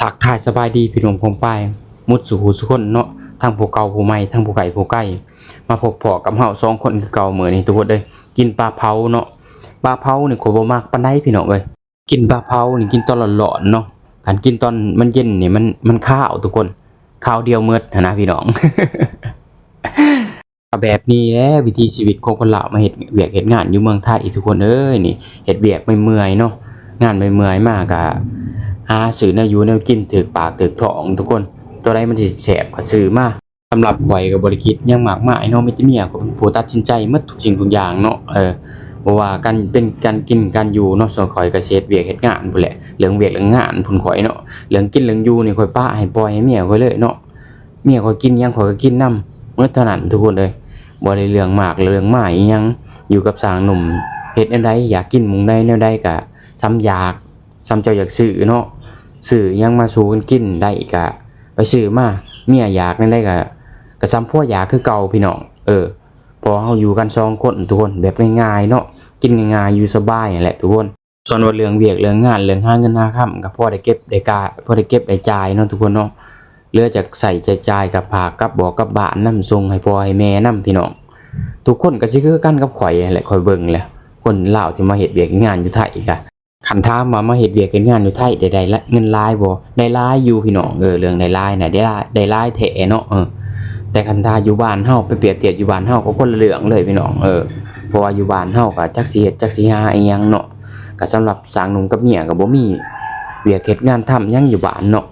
ทักทายสบายดีพี่น้องพงป้ายมุดสู่หูสุคนเนาะทั้งผู้เก่าผู้ใหม่ทั้งผู้ไกลผู้ใกล้มาพบพอกับเฮา2คนคือเก่ามื้อนี้ทุกคนเอ้ยกินปลาเผาเนาะปลาเผานี่ก็บ่มักปานใดพี่น้องเอ้ยกินปลาเผานี่กินตอนร้อนๆเนาะคันกินตอนมันเย็นนี่มันคาวทุกคนคาวเดียวหมดหั้นนะพี่น้อง แบบนี้แหละวิถีชีวิตของคนลาวมาเฮ็ดเวียกเฮ็ดงานอยู่เมืองไทยทุกคนเอ้ยนี่เฮ็ดเวียกเมื่อยๆเนาะงานเมื่อยๆมากก็หาซื้อแนวอยู่แนวกินถูกปากถูกท้องทุกคนตัวใดมันสิแซ่บก็ซื้อมาสำหรับข่อยก็บ่ได้คิดหยังมากมายเนาะมีแต่เมียก็เป็นผู้ตัดสินใจหมดทุกสิ่งทุกอย่างเนาะบ่ว่าการเป็นการกินการอยู่เนาะส่วนข่อยก็สิเฮ็ดเวียกเฮ็ดงานพู้นแหละเรื่องเวียกเรื่องงานพุ่นข่อยเนาะเรื่องกินเรื่องอยู่นี่ข่อยปะให้ปล่อยให้เมียข่อยเลยเนาะเมียข่อยกินหยังข่อยก็กินนำหมดเท่านั้นทุกคนเอ้ย บ่ได้เรื่องมากเรื่องมายอิหยังอยู่กับสร้างหนุ่มเฮ็ดแนวใดอยากกินหมุงใดแนวใดก็ซ้ำอยากซ้ำเจ้าอยากซื้อเนาะซื้อหยังมาสู่กันกินได้ก็ไปซื้อมาเมียอยากแนวใดก็ซ้ำผัวอยากคือเก่าพี่น้องพอเฮาอยู่กัน2คนทุกคนแบบง่ายๆเนาะกินง่ายๆอยู่สบายนั่นแหละทุกคนส่วนว่าเรื่องเวียกเรื่องงานเรื่องหาเงินหาค่ำก็พอได้เก็บได้กาพอได้เก็บได้จ่ายเนาะทุกคนเนาะเหลือจากใส่จ่ายกับผากกับบอกกับบ้านนำส่งให้พ่อให้แม่นำพี่น้อง ทุกคนก็สิคือกันกับข่อยแหละข่อยเบิ่งแหละคนลาวที่มาเฮ็ดเวียกงานอยู่ไทยก็คันถามว่ามาเฮ็ดเวียกเฮ็ดงานอยู่ไทยได้ละเงินหลายบ่ได้หลายอยู่พี่น้องเรื่องได้หลายน่ะได้หลายแท้เนาะแต่คันถ้าอยู่บ้านเฮาไปเปรียบเทียบอยู่บ้านเฮาก็คนละเรื่องเลยพี่น้องเพราะว่าอยู่บ้านเฮาก็จักสิเฮ็ดจักสิหาอีหยังเนาะก็สำหรับสร้างหนุ่มกับเมียก็บ่มีเวียกเฮ็ดงานทำหยังอยู่บ้านเนาะ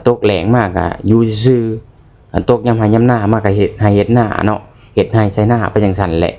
ตกแล้งมาก็อยู่ซื่อๆตกยามหายามหน้ามาก็เฮ็ดให้เฮ็ดหน้าเนาะเฮ็ดให้ใส่หน้าไปจังซั่นแหละ